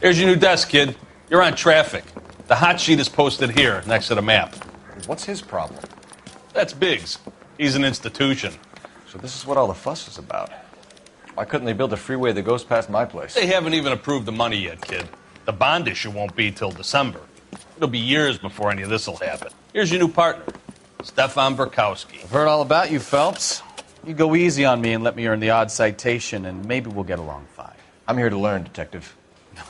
Here's your new desk, kid. You're on traffic. The hot sheet is posted here, next to the map. What's his problem? That's Biggs. He's an institution. So this is what all the fuss is about. Why couldn't they build a freeway that goes past my place? They haven't even approved the money yet, kid. The bond issue won't be till December. It'll be years before any of this will happen. Here's your new partner, Stefan Burkowski. I've heard all about you, Phelps. You go easy on me and let me earn the odd citation, and maybe we'll get along fine. I'm here to learn, Detective.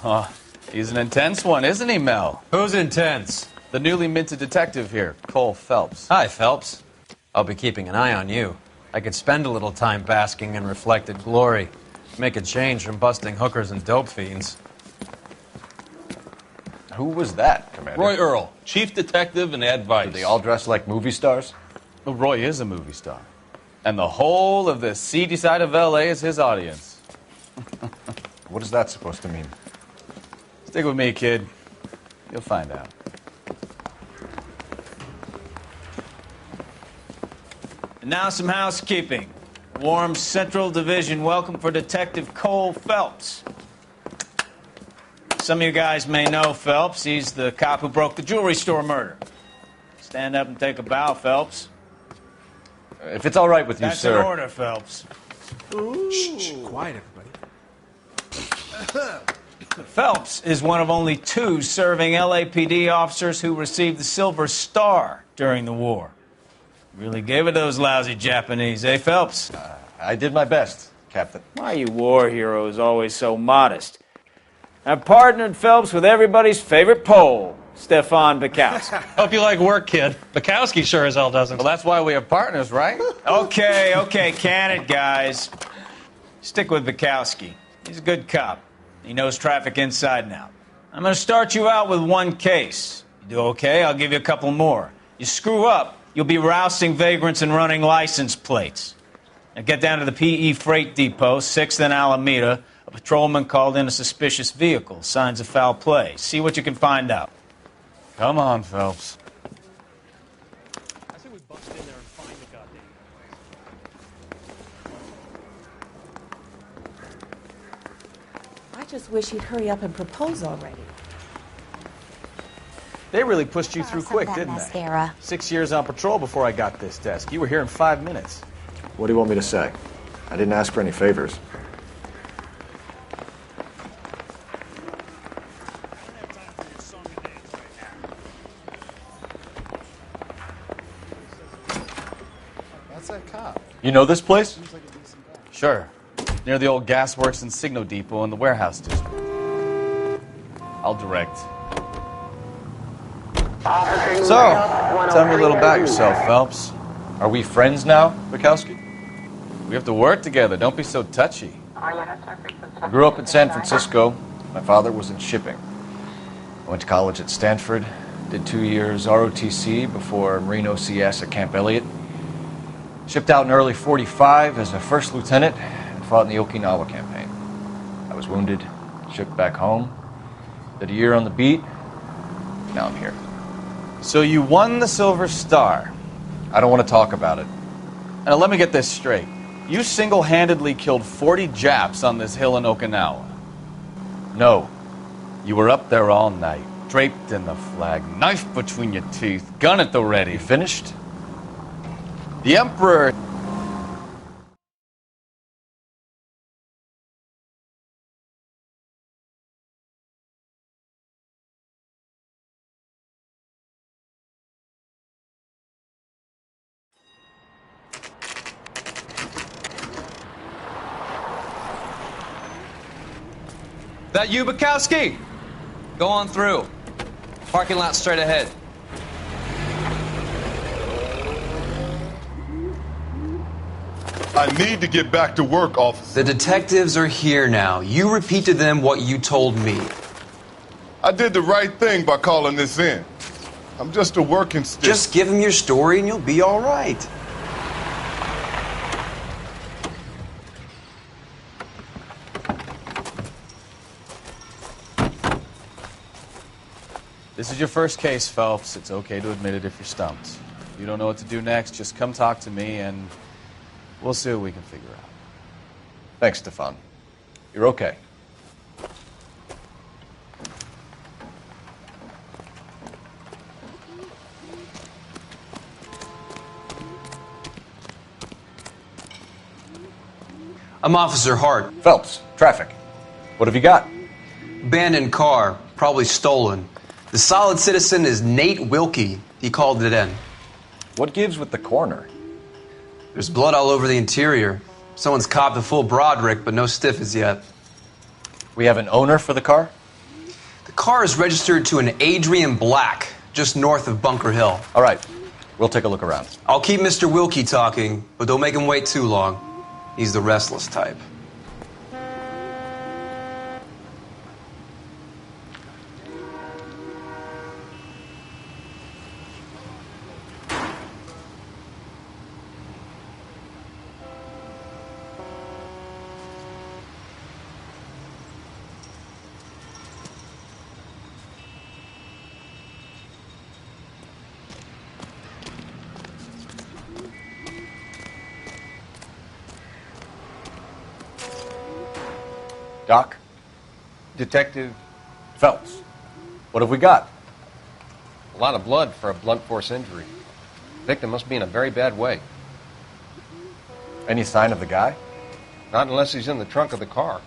Oh, he's an intense one, isn't he, Mel? Who's intense? The newly minted detective here, Cole Phelps. Hi, Phelps. I'll be keeping an eye on you. I could spend a little time basking in reflected glory. Make a change from busting hookers and dope fiends. Who was that, Commander? Roy Earl, chief detective and advice. Do they all dress like movie stars? Well, Roy is a movie star. And the whole of the seedy side of L.A. is his audience. What is that supposed to mean? Stick with me, kid. You'll find out. And now some housekeeping. Warm Central Division welcome for Detective Cole Phelps. Some of you guys may know Phelps. He's the cop who broke the jewelry store murder. Stand up and take a bow, Phelps. If it's all right with you, That's sir. an order, Phelps. Shh, quiet, everybody. Phelps is one of only 2 serving LAPD officers who received the Silver Star during the war. Really gave it those lousy Japanese, eh, Phelps? I did my best, Captain. Why are you war heroes always so modest? I've partnered Phelps with everybody's favorite Pole, Stefan Burkowski. Hope you like work, kid. Bukowski sure as hell doesn't. Well, that's why we have partners, right? Okay, can it, guys. Stick with Burkowski. He's a good cop. He knows traffic inside and out. I'm going to start you out with 1 case. You do okay, I'll give you a couple more. You screw up, you'll be rousting vagrants and running license plates. Now get down to the PE Freight Depot, 6th and Alameda. A patrolman called in a suspicious vehicle. Signs of foul play. See what you can find out. Come on, Phelps. I say we bust in there and find the goddamn I just wish he'd hurry up and propose already. They really pushed you through quick, didn't they? 6 years on patrol before I got this desk. You were here in 5 minutes. What do you want me to say? I didn't ask for any favors. That's that cop. You know this place? Sure. Near the old gasworks and Signo Depot in the warehouse district. I'll direct. So, tell me a little about yourself, Phelps. Are we friends now, Bukowski? We have to work together. Don't be so touchy. I grew up in San Francisco. My father was in shipping. I went to college at Stanford, did 2 years ROTC before Marine OCS at Camp Elliott. Shipped out in early '45 as a first lieutenant and fought in the Okinawa campaign. I was wounded, shipped back home, did a year on the beat. Now I'm here. So you won the Silver Star. I don't want to talk about it. Now let me get this straight. You single-handedly killed 40 Japs on this hill in Okinawa. No. You were up there all night, draped in the flag, knife between your teeth, gun at the ready. You finished? The Emperor... That you, Bukowski? Go on through. Parking lot straight ahead. I need to get back to work, officer. The detectives are here now. You repeat to them what you told me. I did the right thing by calling this in. I'm just a working stick. Just give them your story and you'll be all right. This is your first case, Phelps. It's okay to admit it if you're stumped. If you don't know what to do next, just come talk to me and we'll see what we can figure out. Thanks, Stefan. You're okay. I'm Officer Hart. Phelps, traffic. What have you got? Abandoned car, probably stolen. The solid citizen is Nate Wilkie. He called it in. What gives with the coroner? There's blood all over the interior. Someone's copped a full Broderick, but no stiff as yet. We have an owner for the car? The car is registered to an Adrian Black, just north of Bunker Hill. All right, we'll take a look around. I'll keep Mr. Wilkie talking, but don't make him wait too long. He's the restless type. Doc? Detective, Phelps. What have we got? a lot of blood for a blunt force injury. Victim must be in a very bad way. Any sign of the guy? Not unless he's in the trunk of the car.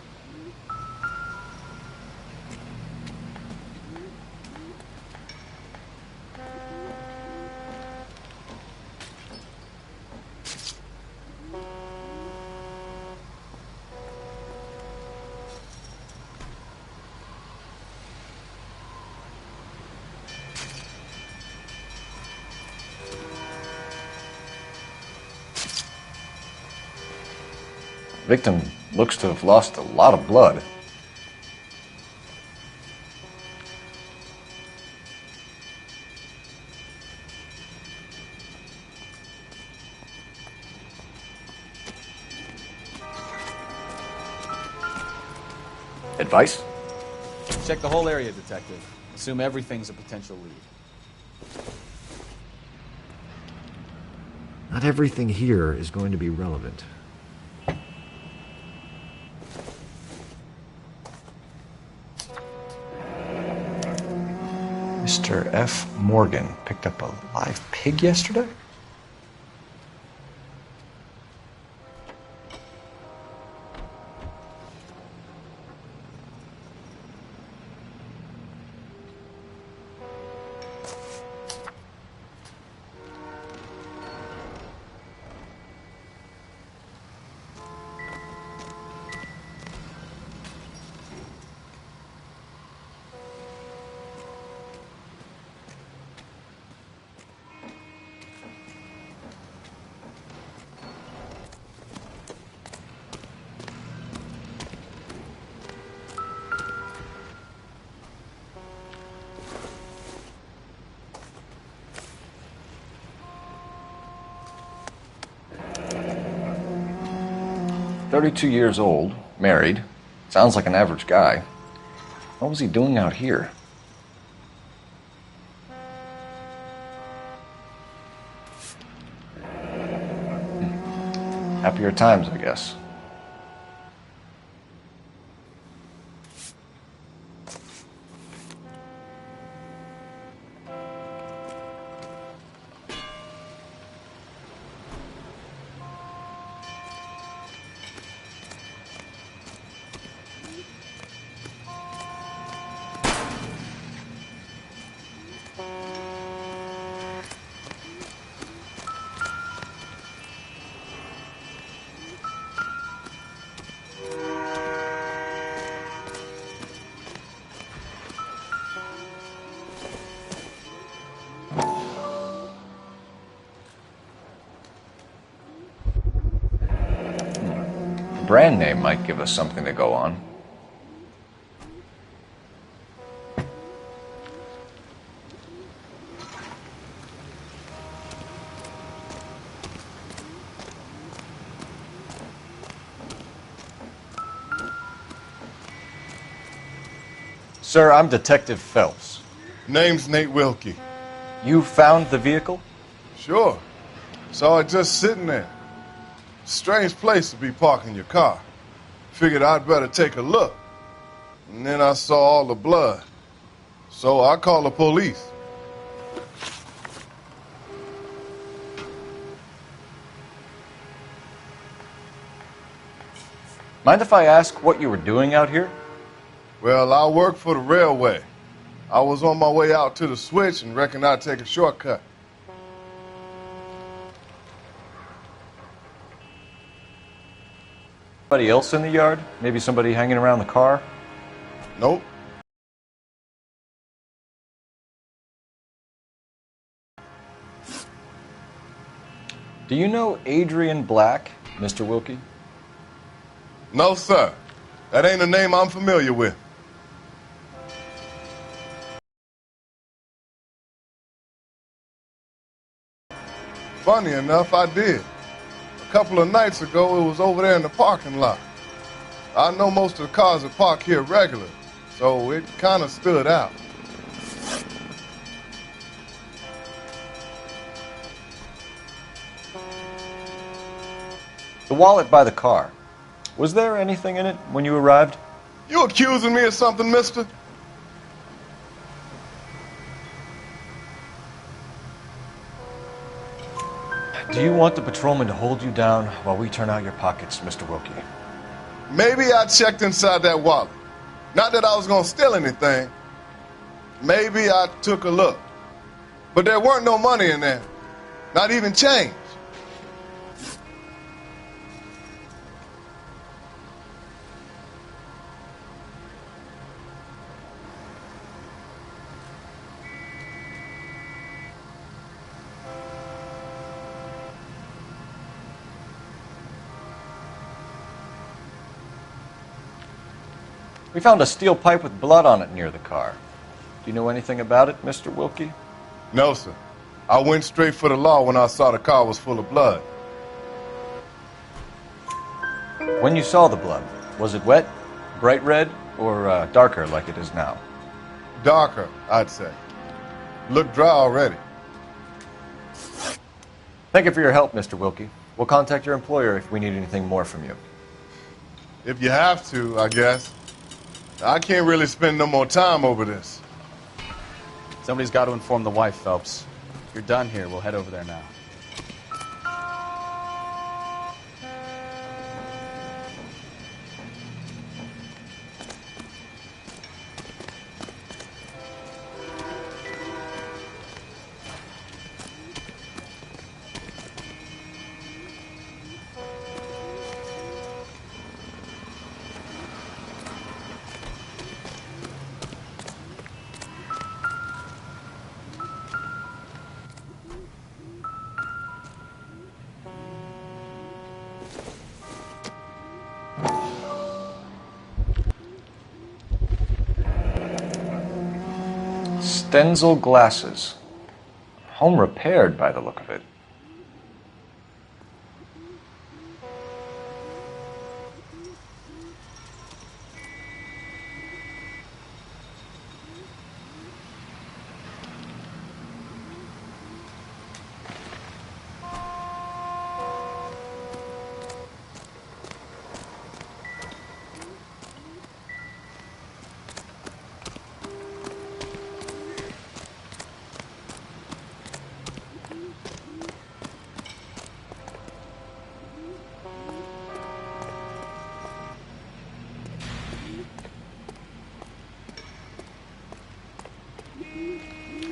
Victim looks to have lost a lot of blood. Advice? Check the whole area, Detective. Assume everything's a potential lead. Not everything here is going to be relevant. Mr. F. Morgan picked up a live pig yesterday? "32 years old, married. Sounds like an average guy. What was he doing out here?" Happier times, I guess. Brand name might give us something to go on. Sir, I'm Detective Phelps. Name's Nate Wilkie. You found the vehicle? Sure. Saw it just sitting there. Strange place to be parking your car. Figured I'd better take a look. And then I saw all the blood. So I called the police. Mind if I ask what you were doing out here? Well, I work for the railway. I was on my way out to the switch and reckoned I'd take a shortcut. Anybody else in the yard? Maybe somebody hanging around the car? Nope. Do you know Adrian Black, Mr. Wilkie? No, sir. That ain't a name I'm familiar with. Funny enough, I did. A couple of nights ago, it was over there in the parking lot. I know most of the cars are parked here regularly, so it kind of stood out. The wallet by the car. Was there anything in it when you arrived? You accusing me of something, mister? Do you want the patrolman to hold you down while we turn out your pockets, Mr. Wilkie? Maybe I checked inside that wallet. Not that I was going to steal anything. Maybe I took a look. But there weren't no money in there. Not even change. We found a steel pipe with blood on it near the car. Do you know anything about it, Mr. Wilkie? No, sir. I went straight for the law when I saw the car was full of blood. When you saw the blood, was it wet, bright red, or darker like it is now? Darker, I'd say. Looked dry already. Thank you for your help, Mr. Wilkie. We'll contact your employer if we need anything more from you. If you have to, I guess. I can't really spend no more time over this. Somebody's got to inform the wife, Phelps. If you're done here, we'll head over there now. Stenzel glasses. Home repaired by the look of it.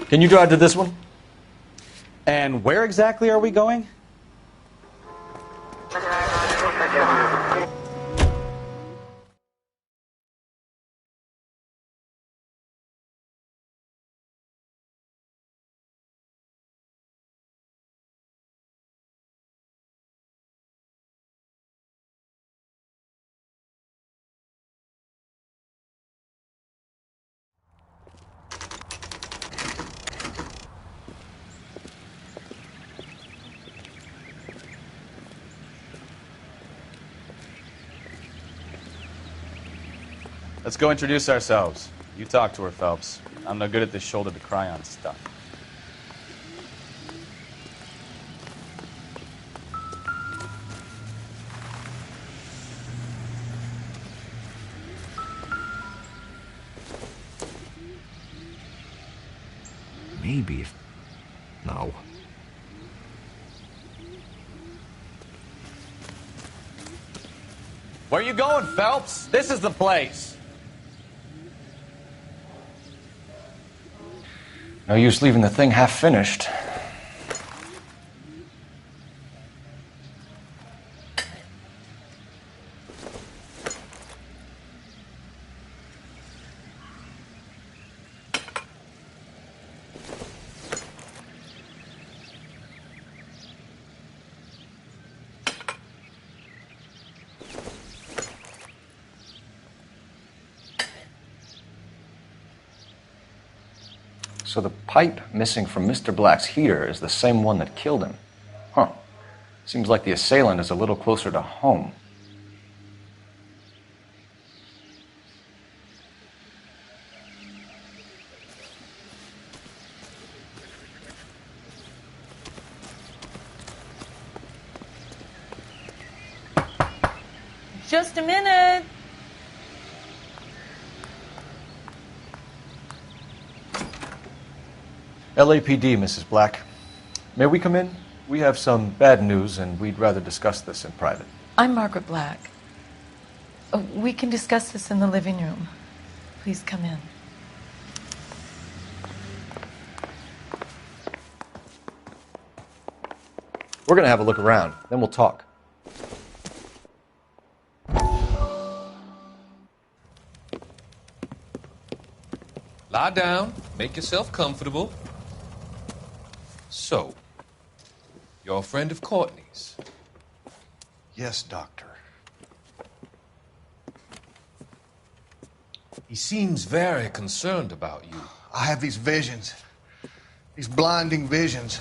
Can you drive to this one? And where exactly are we going? Let's go introduce ourselves. You talk to her, Phelps. I'm no good at this shoulder to cry on stuff. Maybe if... No. Where you going, Phelps? This is the place. No use leaving the thing half finished. So the pipe missing from Mr. Black's heater is the same one that killed him. Huh. Seems like the assailant is a little closer to home. Just a minute. LAPD, Mrs. Black. May we come in? We have some bad news, and we'd rather discuss this in private. I'm Margaret Black. We can discuss this in the living room. Please come in. We're going to have a look around, then we'll talk. Lie down, make yourself comfortable. So, you're a friend of Courtney's? Yes, Doctor. He seems very concerned about you. I have these visions. These blinding visions.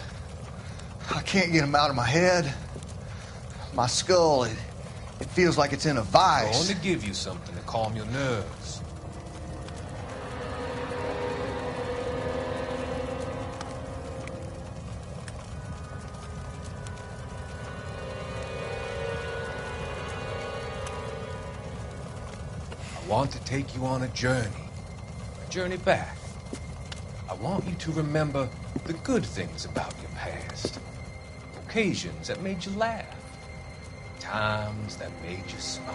I can't get them out of my head. My skull, it feels like it's in a vice. I want to give you something to calm your nerves. I want to take you on a journey back. I want you to remember the good things about your past, occasions that made you laugh, times that made you smile.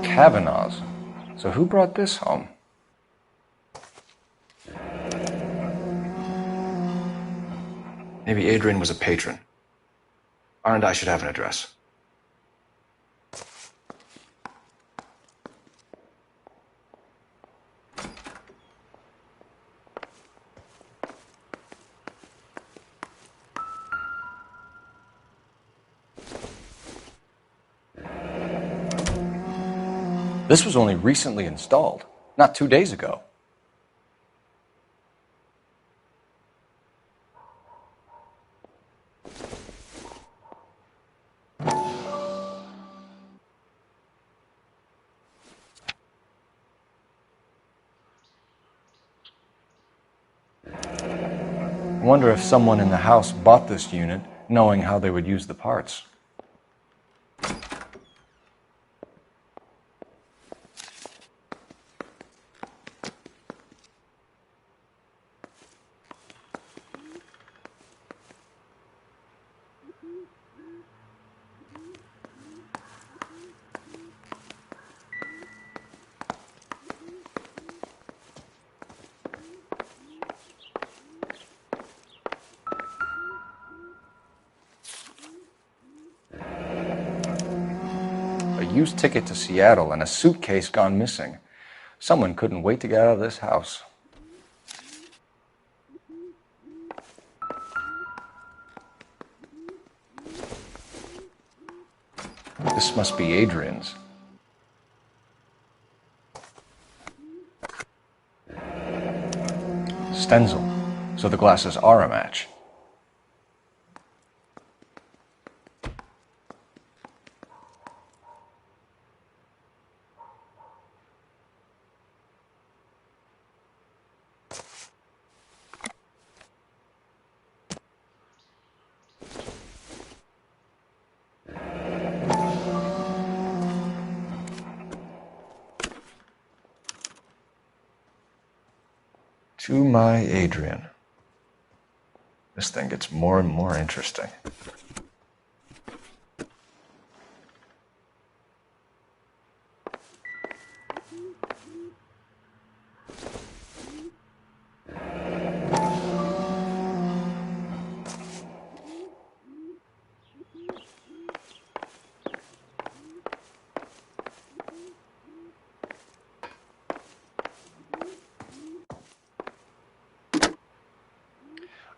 Kavanaugh's. So who brought this home? Maybe Adrian was a patron. R&I should have an address. This was only recently installed, not 2 days ago. I wonder if someone in the house bought this unit knowing how they would use the parts. A used ticket to Seattle and a suitcase gone missing. Someone couldn't wait to get out of this house. This must be Adrian's. Stenzel. So the glasses are a match. To my Adrian. This thing gets more and more interesting.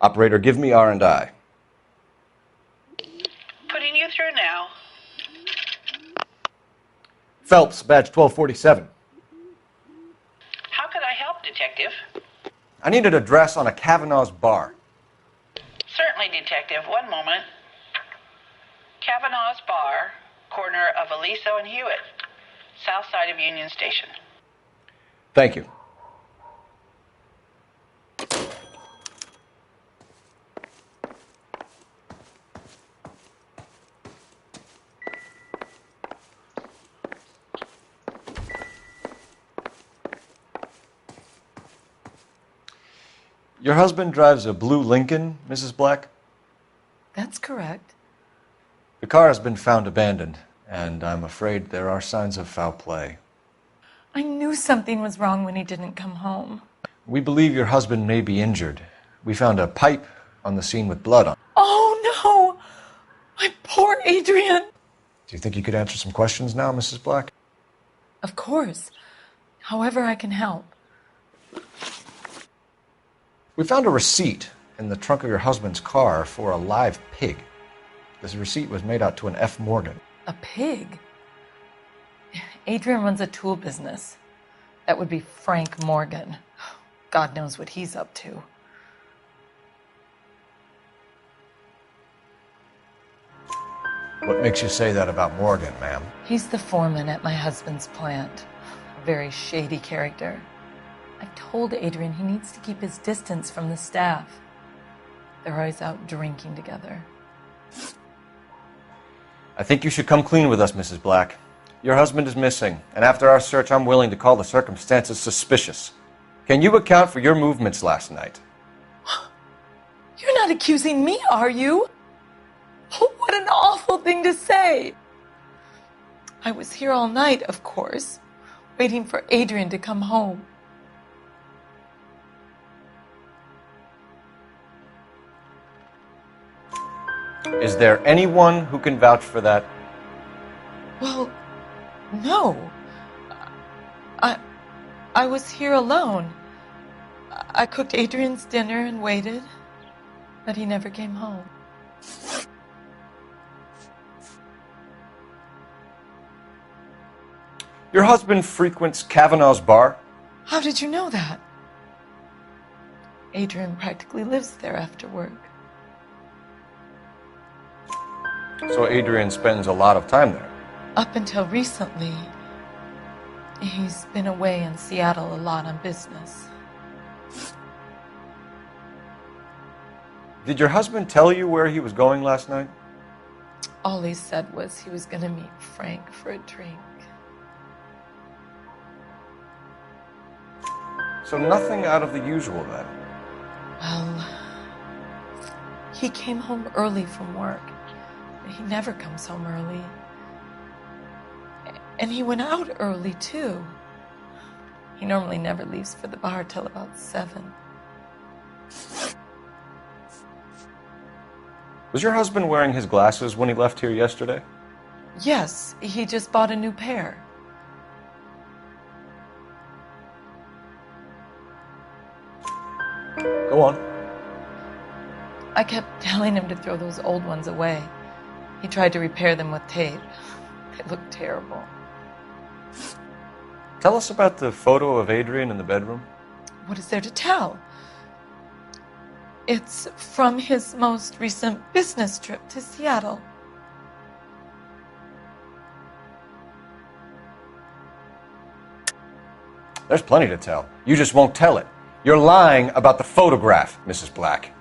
Operator, give me R&I. Putting you through now. Phelps, badge 1247. How could I help, Detective? I need an address on a Kavanaugh's bar. Certainly, Detective. One moment. Kavanaugh's Bar, corner of Aliso and Hewitt, south side of Union Station. Thank you. Your husband drives a blue Lincoln, Mrs. Black? That's correct. The car has been found abandoned, and I'm afraid there are signs of foul play. I knew something was wrong when he didn't come home. We believe your husband may be injured. We found a pipe on the scene with blood on it. Oh, no! My poor Adrian! Do you think you could answer some questions now, Mrs. Black? Of course. However I can help. We found a receipt in the trunk of your husband's car for a live pig. This receipt was made out to an F. Morgan. A pig? Adrian runs a tool business. That would be Frank Morgan. God knows what he's up to. What makes you say that about Morgan, ma'am? He's the foreman at my husband's plant. A very shady character. I've told Adrian he needs to keep his distance from the staff. They're always out drinking together. I think you should come clean with us, Mrs. Black. Your husband is missing, and after our search, I'm willing to call the circumstances suspicious. Can you account for your movements last night? You're not accusing me, are you? Oh, what an awful thing to say. I was here all night, of course, waiting for Adrian to come home. Is there anyone who can vouch for that? Well, no. I was here alone. I cooked Adrian's dinner and waited, but he never came home. Your husband frequents Kavanaugh's bar? How did you know that? Adrian practically lives there after work. So Adrian spends a lot of time there? Up until recently, he's been away in Seattle a lot on business. Did your husband tell you where he was going last night? All he said was he was going to meet Frank for a drink. So nothing out of the usual then? Well, he came home early from work. He never comes home early. And he went out early, too. He normally never leaves for the bar till about 7. Was your husband wearing his glasses when he left here yesterday? Yes, he just bought a new pair. Go on. I kept telling him to throw those old ones away. He tried to repair them with tape. They looked terrible. Tell us about the photo of Adrian in the bedroom. What is there to tell? It's from his most recent business trip to Seattle. There's plenty to tell. You just won't tell it. You're lying about the photograph, Mrs. Black.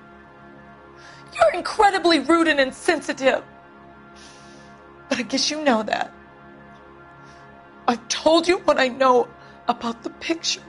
You're incredibly rude and insensitive. But I guess you know that. I've told you what I know about the picture.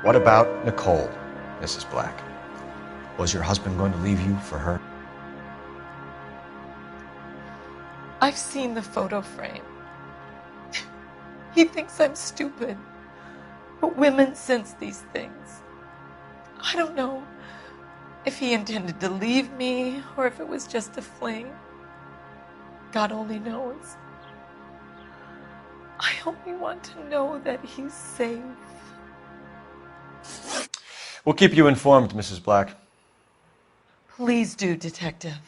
What about Nicole, Mrs. Black? Was your husband going to leave you for her? I've seen the photo frame. He thinks I'm stupid. But women sense these things. I don't know if he intended to leave me or if it was just a fling. God only knows. I only want to know that he's safe. We'll keep you informed, Mrs. Black. Please do, Detective.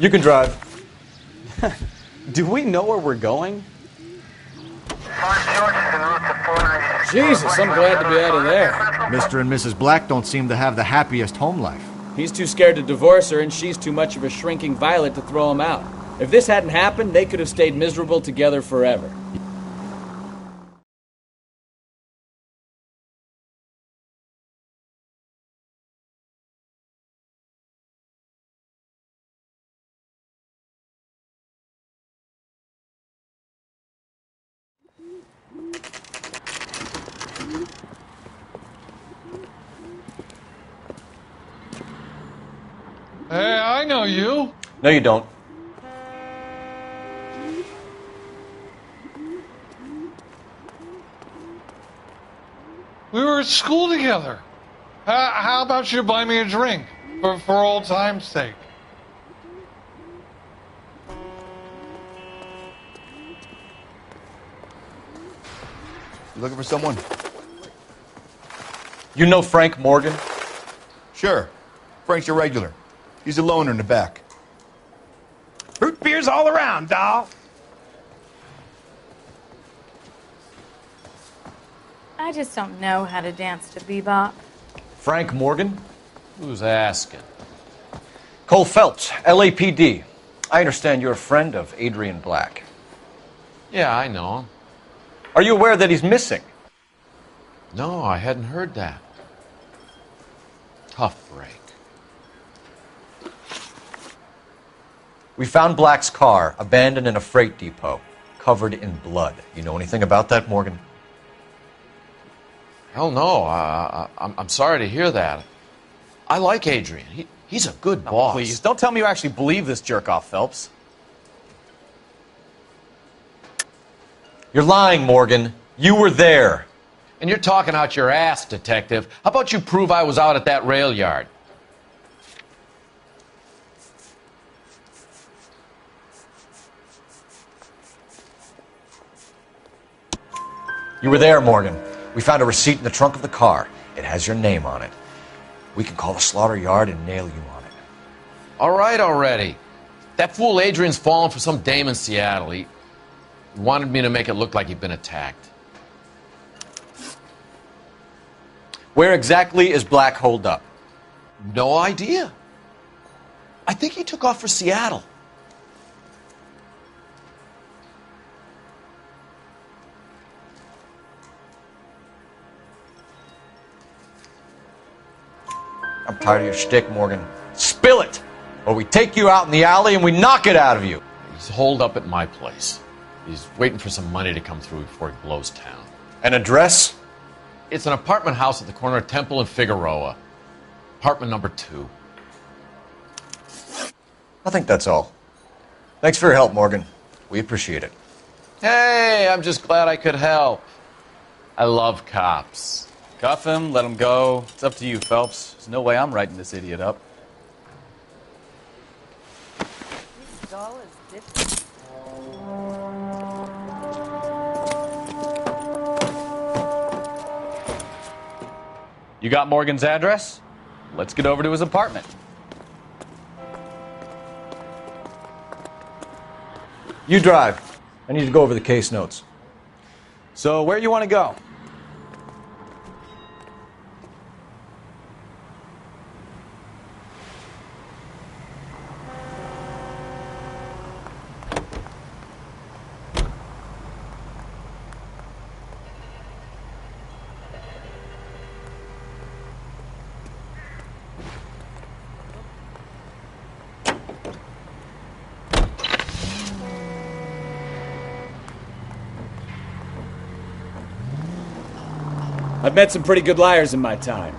You can drive. Do we know where we're going? Jesus, I'm glad to be out of there. Mr. and Mrs. Black don't seem to have the happiest home life. He's too scared to divorce her, and she's too much of a shrinking violet to throw him out. If this hadn't happened, they could have stayed miserable together forever. Hey, I know you. No, you don't. We were at school together. How about you buy me a drink for old time's sake? You looking for someone? You know Frank Morgan? Sure. Frank's your regular. He's a loner in the back. Root beers all around, doll. I just don't know how to dance to bebop. Frank Morgan? Who's asking? Cole Phelps, LAPD. I understand you're a friend of Adrian Black. Yeah, I know him. Are you aware that he's missing? No, I hadn't heard that. Tough break. We found Black's car abandoned in a freight depot, covered in blood. You know anything about that, Morgan? Hell no. I'm sorry to hear that. I like Adrian. He's a good boss. Please, don't tell me you actually believe this jerk-off, Phelps. You're lying, Morgan. You were there. And you're talking out your ass, detective. How about you prove I was out at that rail yard? You were there, Morgan. We found a receipt in the trunk of the car. It has your name on it. We can call the slaughter yard and nail you on it. All right already. That fool Adrian's fallen for some dame in Seattle. He wanted me to make it look like he'd been attacked. Where exactly is Black holed up? No idea. I think he took off for Seattle. I'm tired of your shtick, Morgan. Spill it! Or we take you out in the alley and we knock it out of you. He's holed up at my place. He's waiting for some money to come through before he blows town. An address? It's an apartment house at the corner of Temple and Figueroa. Apartment number 2. I think that's all. Thanks for your help, Morgan. We appreciate it. Hey, I'm just glad I could help. I love cops. Cuff him, let him go. It's up to you, Phelps. There's no way I'm writing this idiot up. You got Morgan's address? Let's get over to his apartment. You drive. I need to go over the case notes. So, where you want to go? I've met some pretty good liars in my time.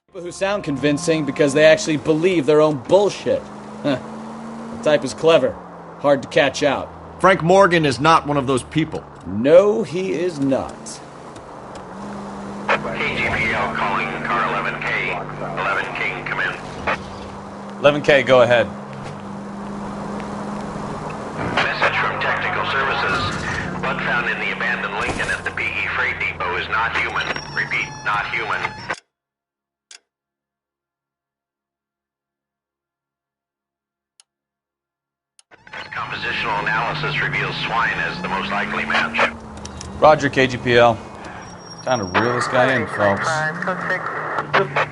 People who sound convincing because they actually believe their own bullshit. Huh. The type is clever, hard to catch out. Frank Morgan is not one of those people. No, he is not. KGPL calling car 11K. 11 King, come in. 11K, go ahead. Message from Technical Services. Blood found in the abandoned Lincoln at the PE Freight Depot is not human. Repeat, not human. Compositional analysis reveals swine as the most likely match. Roger, KGPL. Time to reel this guy in, folks.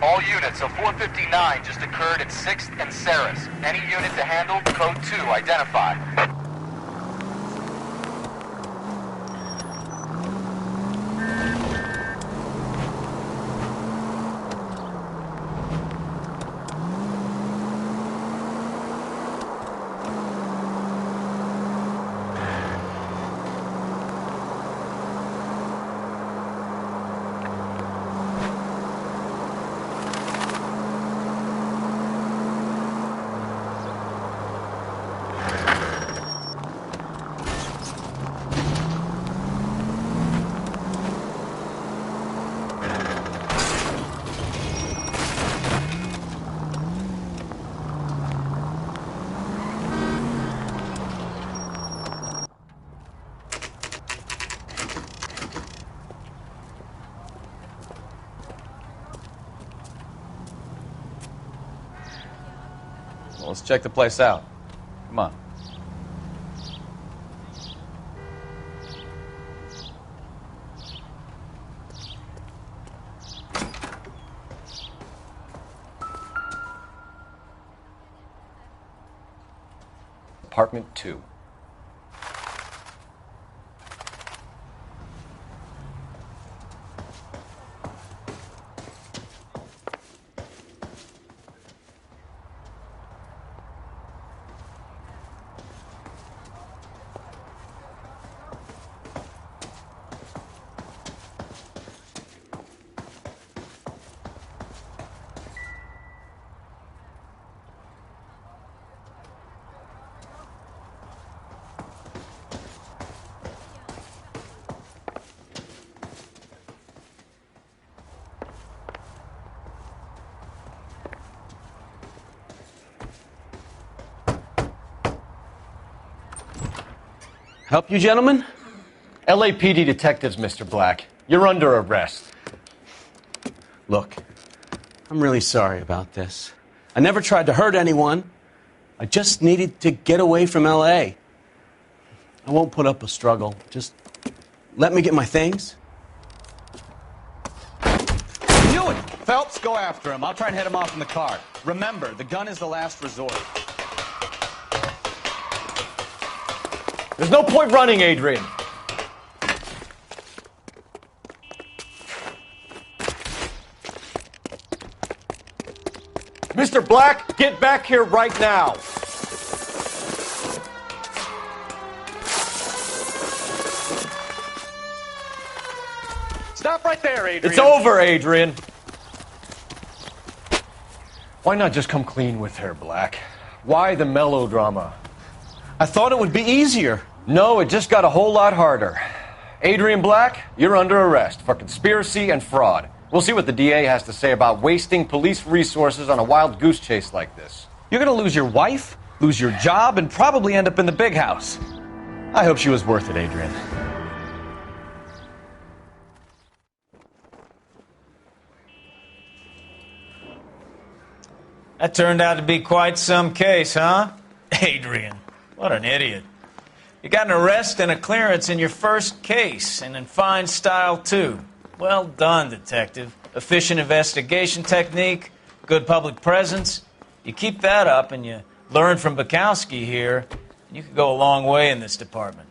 All units, a 459 just occurred at 6th and Saris. Any unit to handle, code 2, identify. Well, let's check the place out. Come on. Apartment 2. Help you, gentlemen? LAPD detectives, Mr. Black. You're under arrest. Look, I'm really sorry about this. I never tried to hurt anyone. I just needed to get away from L.A. I won't put up a struggle. Just let me get my things. Knew it! Phelps, go after him. I'll try and head him off in the car. Remember, the gun is the last resort. There's no point running, Adrian. Mr. Black, get back here right now. Stop right there, Adrian. It's over, Adrian. Why not just come clean with her, Black? Why the melodrama? I thought it would be easier. No, it just got a whole lot harder. Adrian Black, you're under arrest for conspiracy and fraud. We'll see what the DA has to say about wasting police resources on a wild goose chase like this. You're going to lose your wife, lose your job, and probably end up in the big house. I hope she was worth it, Adrian. That turned out to be quite some case, huh? Adrian, what an idiot. You got an arrest and a clearance in your first case, and in fine style, too. Well done, detective. Efficient investigation technique, good public presence. You keep that up and you learn from Bukowski here, and you could go a long way in this department.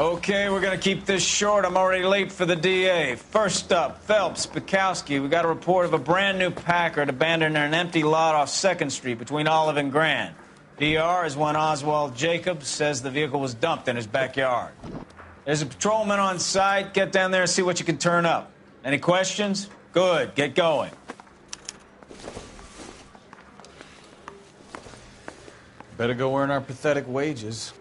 Okay, we're going to keep this short. I'm already late for the DA. First up, Phelps, Bukowski. We got a report of a brand new Packard abandoned in an empty lot off 2nd Street between Olive and Grand. DR is one Oswald Jacobs says the vehicle was dumped in his backyard. There's a patrolman on site. Get down there and see what you can turn up. Any questions? Good. Get going. Better go earn our pathetic wages.